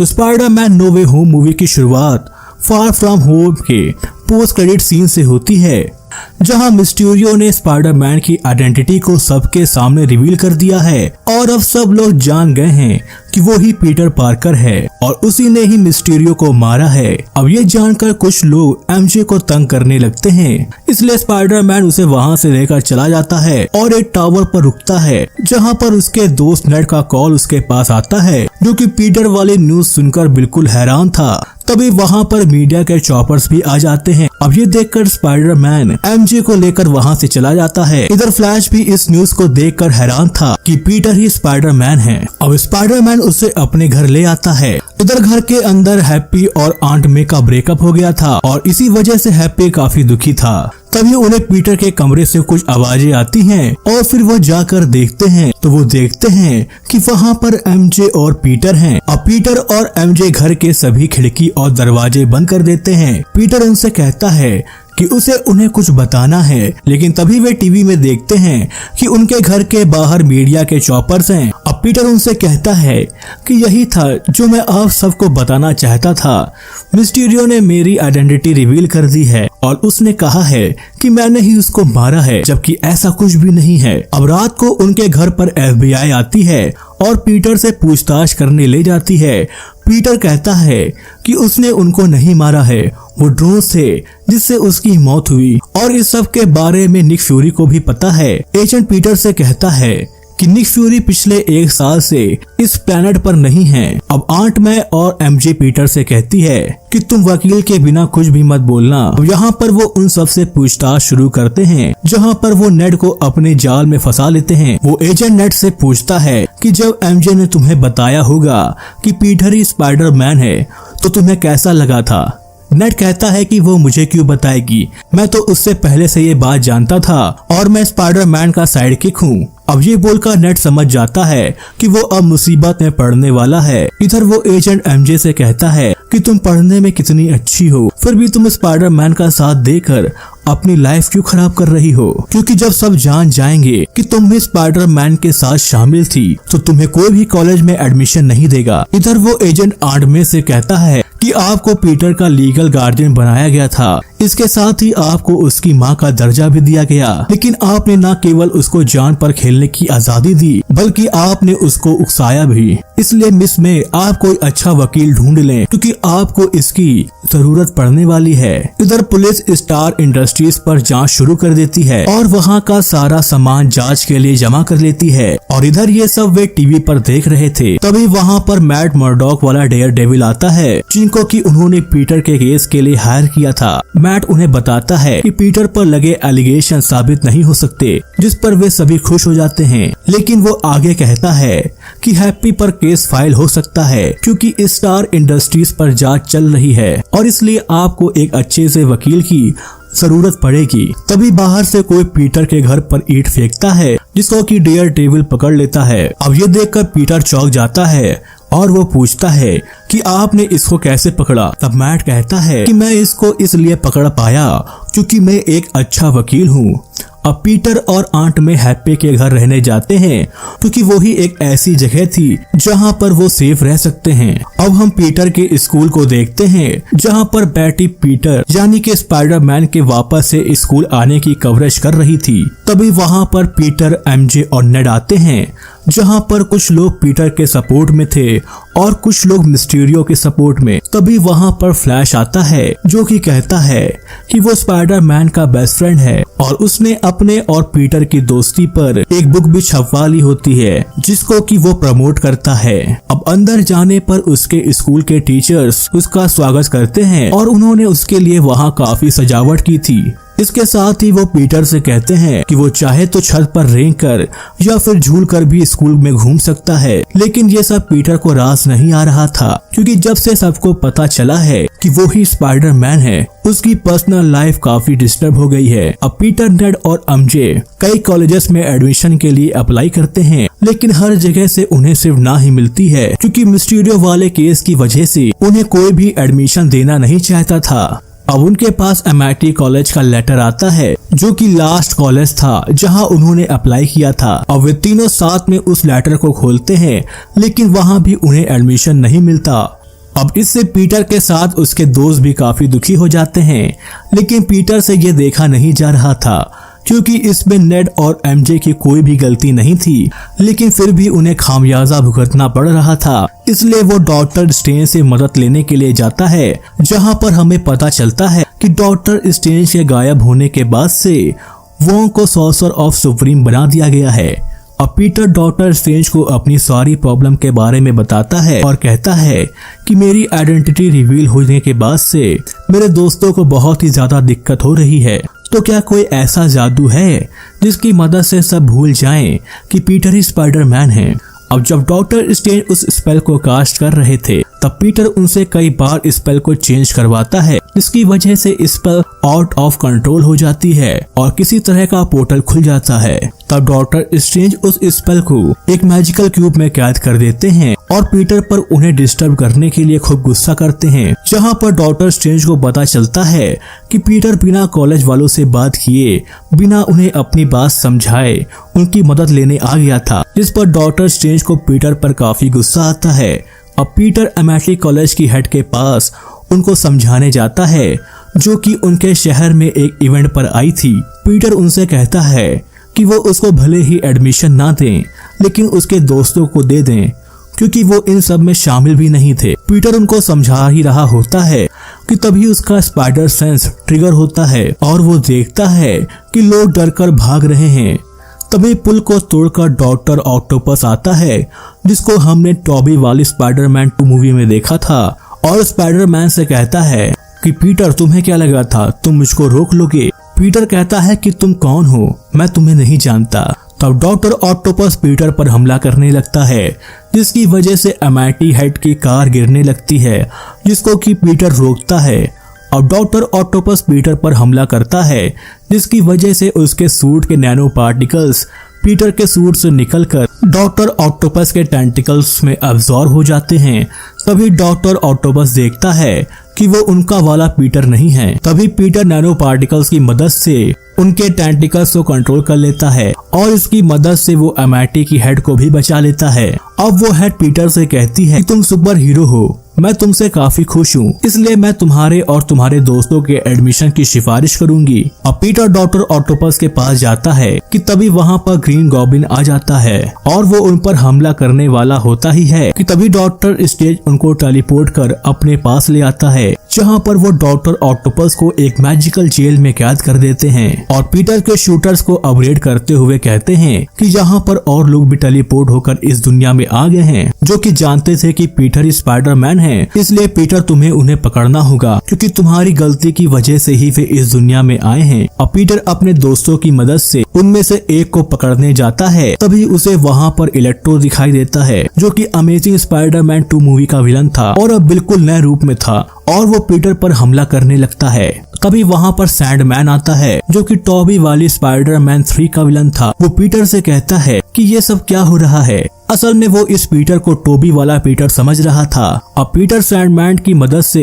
तो Spiderman no वे home movie की शुरुआत फार फ्रॉम होम के पोस्ट क्रेडिट सीन से होती है, जहां मिस्टीरियो ने स्पाइडरमैन की आइडेंटिटी को सबके सामने रिवील कर दिया है और अब सब लोग जान गए हैं कि वो ही पीटर पार्कर है और उसी ने ही मिस्टीरियो को मारा है। अब ये जानकर कुछ लोग एमजे को तंग करने लगते हैं, इसलिए स्पाइडरमैन उसे वहां से लेकर चला जाता है और एक टावर पर रुकता है, जहां पर उसके दोस्त नेड का कॉल उसके पास आता है, जो कि पीटर वाली न्यूज सुनकर बिल्कुल हैरान था। तभी वहां पर मीडिया के चॉपर्स भी आ जाते हैं। अब ये देखकर स्पाइडरमैन एमजे को लेकर वहां से चला जाता है। इधर फ्लैश भी इस न्यूज को देखकर हैरान था कि पीटर ही स्पाइडरमैन है। अब स्पाइडरमैन उसे अपने घर ले आता है। इधर घर के अंदर हैप्पी और आंट मे का ब्रेकअप हो गया था और इसी वजह से हैप्पी काफी दुखी था। तभी उन्हें पीटर के कमरे से कुछ आवाजें आती हैं और फिर वो जाकर देखते हैं तो वो देखते हैं कि वहाँ पर एमजे और पीटर हैं। अब पीटर और एमजे घर के सभी खिड़की और दरवाजे बंद कर देते हैं। पीटर उनसे कहता है कि उसे उन्हें कुछ बताना है, लेकिन तभी वे टीवी में देखते हैं कि उनके घर के बाहर मीडिया के चॉपर्स हैं। अब पीटर उनसे कहता है कि यही था जो मैं आप सबको बताना चाहता था। मिस्टीरियो ने मेरी आइडेंटिटी रिवील कर दी है और उसने कहा है कि मैंने ही उसको मारा है, जबकि ऐसा कुछ भी नहीं है। अब रात को उनके घर पर FBI आती है और पीटर से पूछताछ करने ले जाती है। पीटर कहता है कि उसने उनको नहीं मारा है, वो ड्रोन से जिससे उसकी मौत हुई और इस सब के बारे में निक फ्यूरी को भी पता है। एजेंट पीटर से कहता है कि निक फ्यूरी पिछले 1 साल से इस प्लेनेट पर नहीं है। अब आंट मै और एमजे पीटर से कहती है कि तुम वकील के बिना कुछ भी मत बोलना। अब यहाँ पर वो उन सब से पूछताछ शुरू करते हैं, जहाँ पर वो नेड को अपने जाल में फंसा लेते हैं। वो एजेंट नेड से पूछता है कि जब एमजे ने तुम्हें बताया होगा कि पीटर ही स्पाइडरमैन है तो तुम्हें कैसा लगा था। नेड कहता है कि वो मुझे क्यों बताएगी, मैं तो उससे पहले से ये बात जानता था और मैं स्पाइडरमैन का साइडकिक हूँ। अब ये बोलकर नेड समझ जाता है कि वो अब मुसीबत में पड़ने वाला है। इधर वो एजेंट एमजे से कहता है कि तुम पढ़ने में कितनी अच्छी हो, फिर भी तुम स्पाइडरमैन का साथ देकर अपनी लाइफ क्यों खराब कर रही हो, क्योंकि जब सब जान जाएंगे कि तुम भी स्पाइडरमैन के साथ शामिल थी तो तुम्हें कोई भी कॉलेज में एडमिशन नहीं देगा। इधर वो एजेंट आंट मे से कहता है कि आपको पीटर का लीगल गार्डियन बनाया गया था, इसके साथ ही आपको उसकी माँ का दर्जा भी दिया गया, लेकिन आपने न केवल उसको जान पर खेलने की आजादी दी बल्कि आपने उसको उकसाया भी। इसलिए मिस में आप कोई अच्छा वकील ढूंढ लें, क्योंकि आपको इसकी जरूरत पड़ने वाली है। इधर पुलिस स्टार इंडस्ट्रीज पर जांच शुरू कर देती है और वहाँ का सारा सामान जांच के लिए जमा कर लेती है और इधर ये सब वे टीवी पर देख रहे थे। तभी वहाँ पर मैट मर्डॉक वाला डेयर डेविल आता है, जिनको कि उन्होंने पीटर के केस के लिए हायर किया था। मैट उन्हें बताता है कि पीटर पर लगे एलिगेशन साबित नहीं हो सकते, जिस पर वे सभी खुश हो जाते हैं। लेकिन वो आगे कहता है कि हैप्पी पर केस फाइल हो सकता है, क्योंकि स्टार इंडस्ट्रीज पर जांच चल रही है और इसलिए आपको एक अच्छे से वकील की जरूरत पड़ेगी। तभी बाहर से कोई पीटर के घर पर ईंट फेंकता है, जिसको कि डेयर डेविल पकड़ लेता है। अब ये देखकर पीटर चौंक जाता है और वो पूछता है कि आपने इसको कैसे पकड़ा। तब मैट कहता है कि मैं इसको इसलिए पकड़ पाया क्योंकि मैं एक अच्छा वकील हूँ। अब पीटर और आंट में हैप्पी के घर रहने जाते हैं, क्योंकि वो ही एक ऐसी जगह थी जहाँ पर वो सेफ रह सकते हैं। अब हम पीटर के स्कूल को देखते हैं, जहाँ पर बैटी पीटर यानी कि स्पाइडरमैन के वापस से स्कूल आने की कवरेज कर रही थी। तभी वहाँ पर पीटर, एमजे और नेड आते हैं, जहाँ पर कुछ लोग पीटर के सपोर्ट में थे और कुछ लोग मिस्टीरियो के सपोर्ट में। तभी वहाँ पर फ्लैश आता है, जो कि कहता है कि वो स्पाइडरमैन का बेस्ट फ्रेंड है और उसने अपने और पीटर की दोस्ती पर एक बुक भी छपवा ली होती है, जिसको कि वो प्रमोट करता है। अब अंदर जाने पर उसके स्कूल के टीचर्स उसका स्वागत करते हैं और उन्होंने उसके लिए वहाँ काफी सजावट की थी। इसके साथ ही वो पीटर से कहते हैं कि वो चाहे तो छत पर रेंग कर या फिर झूल कर भी स्कूल में घूम सकता है। लेकिन ये सब पीटर को रास नहीं आ रहा था, क्योंकि जब से सबको पता चला है कि वो ही स्पाइडरमैन है, उसकी पर्सनल लाइफ काफी डिस्टर्ब हो गई है। अब पीटर, नेड और एमजे कई कॉलेजेस में एडमिशन के लिए अप्लाई करते हैं, लेकिन हर जगह से उन्हें सिर्फ ना ही मिलती है, क्योंकि मिस्टीरियो वाले केस की वजह से उन्हें कोई भी एडमिशन देना नहीं चाहता था। अब उनके पास MIT कॉलेज का लेटर आता है, जो कि लास्ट कॉलेज था जहां उन्होंने अप्लाई किया था। अब वे तीनों साथ में उस लेटर को खोलते हैं, लेकिन वहां भी उन्हें एडमिशन नहीं मिलता। अब इससे पीटर के साथ उसके दोस्त भी काफी दुखी हो जाते हैं, लेकिन पीटर से ये देखा नहीं जा रहा था क्योंकि इसमें नेड और एमजे की कोई भी गलती नहीं थी, लेकिन फिर भी उन्हें खामियाजा भुगतना पड़ रहा था। इसलिए वो डॉक्टर स्ट्रेंज से मदद लेने के लिए जाता है, जहां पर हमें पता चलता है कि डॉक्टर स्ट्रेंज के गायब होने के बाद से वोंग को सॉर्सर ऑफ सुप्रीम बना दिया गया है। अब पीटर डॉक्टर स्ट्रेंज को अपनी सारी प्रॉब्लम के बारे में बताता है और कहता है कि मेरी आइडेंटिटी रिवील होने के बाद से मेरे दोस्तों को बहुत ही ज्यादा दिक्कत हो रही है। तो क्या कोई ऐसा जादू है जिसकी मदद से सब भूल जाएं कि पीटर ही स्पाइडरमैन है। अब जब डॉक्टर स्ट्रेंज उस स्पेल को कास्ट कर रहे थे तब पीटर उनसे कई बार स्पेल को चेंज करवाता है, जिसकी वजह से स्पेल आउट ऑफ कंट्रोल हो जाती है और किसी तरह का पोर्टल खुल जाता है। तब डॉक्टर स्ट्रेंज उस स्पेल को एक मैजिकल क्यूब में कैद कर देते हैं और पीटर पर उन्हें डिस्टर्ब करने के लिए खूब गुस्सा करते हैं, जहां पर डॉक्टर स्ट्रेंज को पता चलता है कि पीटर बिना कॉलेज वालों से बात किए, बिना उन्हें अपनी बात समझाए उनकी मदद लेने आ गया था, जिस पर डॉक्टर स्ट्रेंज को पीटर पर काफी गुस्सा आता है। अब पीटर एमआईटी कॉलेज की हेड के पास उनको समझाने जाता है, जो कि उनके शहर में एक इवेंट पर आई थी। पीटर उनसे कहता है कि वो उसको भले ही एडमिशन ना दें, लेकिन उसके दोस्तों को दे दें, क्योंकि वो इन सब में शामिल भी नहीं थे। पीटर उनको समझा ही रहा होता है कि तभी उसका स्पाइडर सेंस ट्रिगर होता है और वो देखता है कि लोग डरकर भाग रहे हैं। तभी पुल को तोड़कर डॉक्टर ऑक्टोपस आता है, जिसको हमने टॉबी वाली स्पाइडरमैन 2 मूवी में देखा था, और स्पाइडरमैन से कहता है कि पीटर तुम्हें क्या लगा था तुम मुझको रोक लोगे। पीटर कहता है कि तुम कौन हो, मैं तुम्हें नहीं जानता। तब डॉक्टर ऑक्टोपस पीटर पर हमला करने लगता है, जिसकी वजह से एमआईटी हेड की कार गिरने लगती है, जिसको कि पीटर रोकता है। अब डॉक्टर ऑक्टोपस पीटर पर हमला करता है, जिसकी वजह से उसके सूट के नैनो पार्टिकल्स पीटर के सूट से निकलकर डॉक्टर ऑक्टोपस के टेंटिकल्स में अब्सॉर्ब हो जाते हैं। तभी डॉक्टर ऑक्टोपस देखता है कि वो उनका वाला पीटर नहीं है। तभी पीटर नैनो पार्टिकल्स की मदद से उनके टेंटिकल्स को कंट्रोल कर लेता है और इसकी मदद से वो एमआईटी की हेड को भी बचा लेता है। अब वो हेड पीटर से कहती है कि तुम सुपर हीरो हो, मैं तुमसे काफी खुश हूँ, इसलिए मैं तुम्हारे और तुम्हारे दोस्तों के एडमिशन की सिफारिश करूंगी। अब पीटर डॉक्टर ऑक्टोपस के पास जाता है कि तभी वहाँ पर ग्रीन गॉब्लिन आ जाता है और वो उन पर हमला करने वाला होता ही है कि तभी डॉक्टर स्ट्रेंज उनको टेलीपोर्ट कर अपने पास ले आता है, जहाँ पर वो डॉक्टर ऑक्टोपस को एक मैजिकल जेल में कैद कर देते हैं और पीटर के शूटर्स को अपग्रेड करते हुए कहते हैं कि यहाँ पर और लोग भी टेलीपोर्ट होकर इस दुनिया में आ गए हैं, जो कि जानते थे कि पीटर ही स्पाइडरमैन है। इसलिए पीटर तुम्हें उन्हें पकड़ना होगा, क्योंकि तुम्हारी गलती की वजह से ही वे इस दुनिया में आए हैं। और पीटर अपने दोस्तों की मदद से उनमें से एक को पकड़ने जाता है, तभी उसे वहाँ पर इलेक्ट्रो दिखाई देता है, जो कि अमेजिंग स्पाइडरमैन 2 मूवी का विलन था और अब बिल्कुल नए रूप में था और वो पीटर पर हमला करने लगता है। तभी वहाँ पर सैंडमैन आता है, जो कि टॉबी वाली स्पाइडरमैन 3 का विलन था। वो पीटर से कहता है कि ये सब क्या हो रहा है। असल में वो इस पीटर को टोबी वाला पीटर समझ रहा था। अब पीटर सैंडमैन की मदद से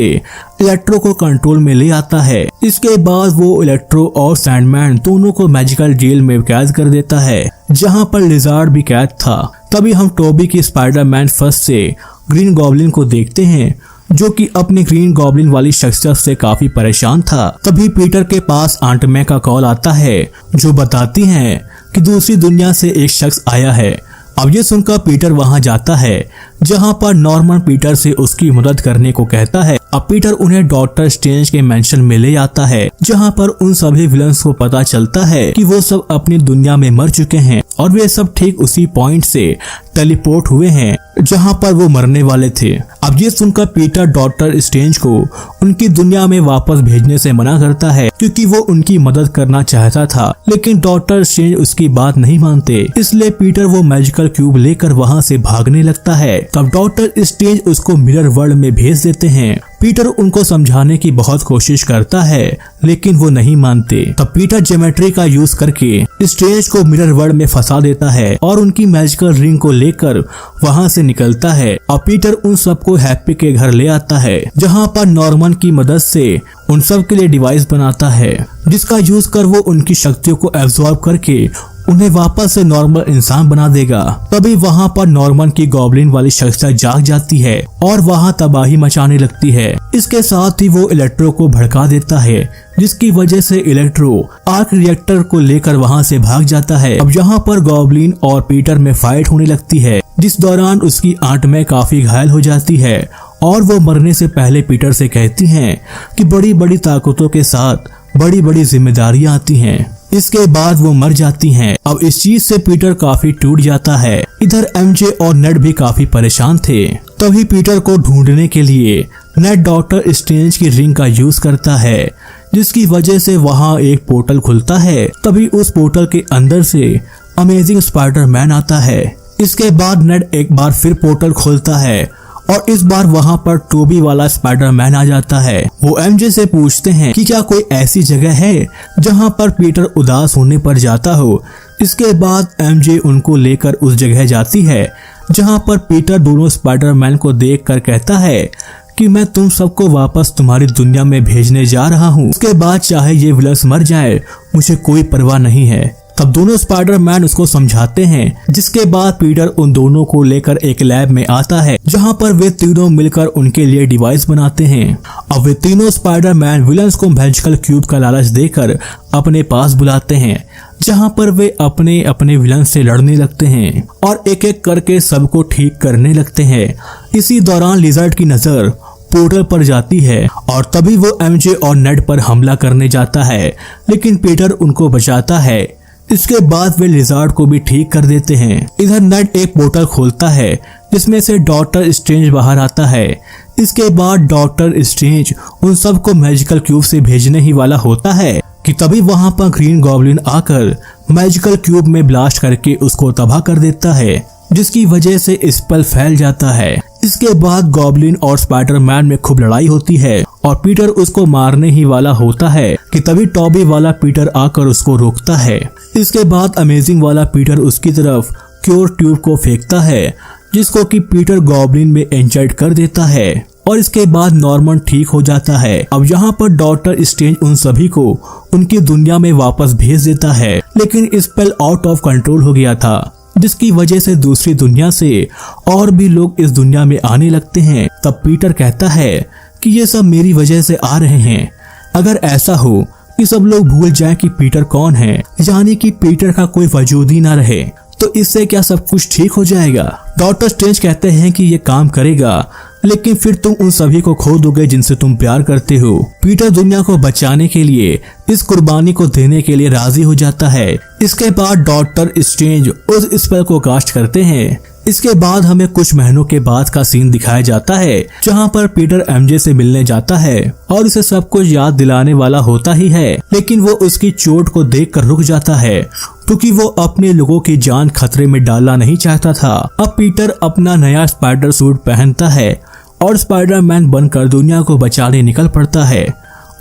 इलेक्ट्रो को कंट्रोल में ले आता है। इसके बाद वो इलेक्ट्रो और सैंडमैन दोनों को मैजिकल जेल में कैद कर देता है, जहां पर लिजार्ड भी कैद था। तभी हम टोबी की स्पाइडरमैन फर्स्ट से ग्रीन गॉब्लिन को देखते हैं, जो कि अपनी ग्रीन गॉब्लिन वाली शख्सियत से काफी परेशान था। तभी पीटर के पास आंट मे का कॉल आता है, जो बताती हैं कि दूसरी दुनिया से एक शख्स आया है। अब ये सुनकर पीटर वहां जाता है, जहां पर नॉर्मन पीटर से उसकी मदद करने को कहता है। अब पीटर उन्हें डॉक्टर स्ट्रेंज के मेंशन में ले आता है, जहां पर उन सभी विलन्स को पता चलता है कि वो सब अपनी दुनिया में मर चुके हैं और वे सब ठीक उसी पॉइंट से टेलीपोर्ट हुए हैं जहां पर वो मरने वाले थे। अब ये सुनकर पीटर डॉक्टर स्ट्रेंज को उनकी दुनिया में वापस भेजने से मना करता है, क्योंकि वो उनकी मदद करना चाहता था, लेकिन डॉक्टर स्ट्रेंज उसकी बात नहीं मानते। इसलिए पीटर वो मैजिकल क्यूब लेकर वहां से भागने लगता है। तब डॉक्टर स्ट्रेंज उसको मिरर वर्ल्ड में भेज देते हैं। पीटर उनको समझाने की बहुत कोशिश करता है, लेकिन वो नहीं मानते। तब पीटर ज्योमेट्री का यूज करके स्ट्रेंज को मिरर वर्ल्ड में फंसा देता है और उनकी मैजिकल रिंग को लेकर वहां से निकलता है। और पीटर उन सबको हैप्पी के घर ले आता है, जहां पर नॉर्मन की मदद से उन सब के लिए डिवाइस बनाता है, जिसका यूज कर वो उनकी शक्तियों को एब्सॉर्ब करके उन्हें वापस से नॉर्मल इंसान बना देगा। तभी वहाँ पर नॉर्मन की गॉब्लिन वाली शख्सियत जाग जाती है और वहाँ तबाही मचाने लगती है। इसके साथ ही वो इलेक्ट्रो को भड़का देता है, जिसकी वजह से इलेक्ट्रो आर्क रिएक्टर को लेकर वहाँ से भाग जाता है। अब यहाँ पर गॉब्लिन और पीटर में फाइट होने लगती है, जिस दौरान उसकी आंट में काफी घायल हो जाती है और वो मरने से पहले पीटर से कहती हैं कि बड़ी बड़ी ताकतों के साथ बड़ी बड़ी जिम्मेदारियां आती हैं। इसके बाद वो मर जाती हैं। अब इस चीज से पीटर काफी टूट जाता है। इधर एमजे और नेड भी काफी परेशान थे। तभी पीटर को ढूंढने के लिए नेड डॉक्टर स्ट्रेंज की रिंग का यूज करता है, जिसकी वजह से वहाँ एक पोर्टल खुलता है। तभी उस पोर्टल के अंदर से अमेजिंग स्पाइडरमैन आता है। इसके बाद नेड एक बार फिर पोर्टल खोलता है और इस बार वहाँ पर टोबी वाला स्पाइडरमैन आ जाता है। वो एमजे से पूछते हैं कि क्या कोई ऐसी जगह है जहाँ पर पीटर उदास होने पर जाता हो। इसके बाद एमजे उनको लेकर उस जगह जाती है जहाँ पर पीटर दोनों स्पाइडरमैन को देखकर कहता है कि मैं तुम सबको वापस तुम्हारी दुनिया में भेजने जा रहा हूँ। उसके बाद चाहे ये विलन्स मर जाए, मुझे कोई परवाह नहीं है। तब दोनों स्पाइडरमैन उसको समझाते हैं, जिसके बाद पीटर उन दोनों को लेकर एक लैब में आता है जहां पर वे तीनों मिलकर उनके लिए डिवाइस बनाते हैं। अब वे तीनों स्पाइडरमैन विलन्स को मैजिकल क्यूब का लालच देकर अपने पास बुलाते हैं, जहां पर वे अपने अपने विलन से लड़ने लगते हैं और एक एक करके सबको ठीक करने लगते हैं। इसी दौरान लिजर्ड की नजर पोर्टल पर जाती है और तभी वो एमजे और नेड पर हमला करने जाता है, लेकिन पीटर उनको बचाता है। इसके बाद वे लिजार्ड को भी ठीक कर देते हैं। इधर नेड एक पोर्टल खोलता है जिसमें से डॉक्टर स्ट्रेंज बाहर आता है। इसके बाद डॉक्टर स्ट्रेंज उन सबको मैजिकल क्यूब से भेजने ही वाला होता है कि तभी वहां पर ग्रीन गॉब्लिन आकर मैजिकल क्यूब में ब्लास्ट करके उसको तबाह कर देता है, जिसकी वजह से स्पेल फैल जाता है। इसके बाद गॉब्लिन और स्पाइडरमैन में खूब लड़ाई होती है और पीटर उसको मारने ही वाला होता है कि तभी टॉबी वाला पीटर आकर उसको रोकता है। इसके बाद अमेजिंग वाला पीटर उसकी तरफ क्योर ट्यूब को फेंकता है, जिसको कि पीटर गॉब्लिन में इंजर्ड कर देता है और इसके बाद नॉर्मन ठीक हो जाता है। अब यहाँ पर डॉक्टर स्ट्रेंज उन सभी को उनकी दुनिया में वापस भेज देता है, लेकिन स्पेल आउट ऑफ कंट्रोल हो गया था, जिसकी वजह से दूसरी दुनिया से और भी लोग इस दुनिया में आने लगते हैं। तब पीटर कहता है कि ये सब मेरी वजह से आ रहे हैं। अगर ऐसा हो कि सब लोग भूल जाएं कि पीटर कौन है, यानी कि पीटर का कोई वजूद ही ना रहे, तो इससे क्या सब कुछ ठीक हो जाएगा। डॉक्टर स्ट्रेंज कहते हैं कि ये काम करेगा, लेकिन फिर तुम उन सभी को खो दोगे जिनसे तुम प्यार करते हो। पीटर दुनिया को बचाने के लिए इस कुर्बानी को देने के लिए राजी हो जाता है। इसके बाद डॉक्टर स्ट्रेंज उस स्पेल को कास्ट करते हैं। इसके बाद हमें कुछ महीनों के बाद का सीन दिखाया जाता है, जहां पर पीटर एमजे से मिलने जाता है और उसे सब कुछ याद दिलाने वाला होता ही है, लेकिन वो उसकी चोट को देखकर रुक जाता है क्योंकि वो अपने लोगों की जान खतरे में डालना नहीं चाहता था। अब पीटर अपना नया स्पाइडर सूट पहनता है और स्पाइडरमैन बनकर दुनिया को बचाने निकल पड़ता है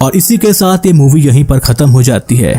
और इसी के साथ ये मूवी यहीं पर खत्म हो जाती है।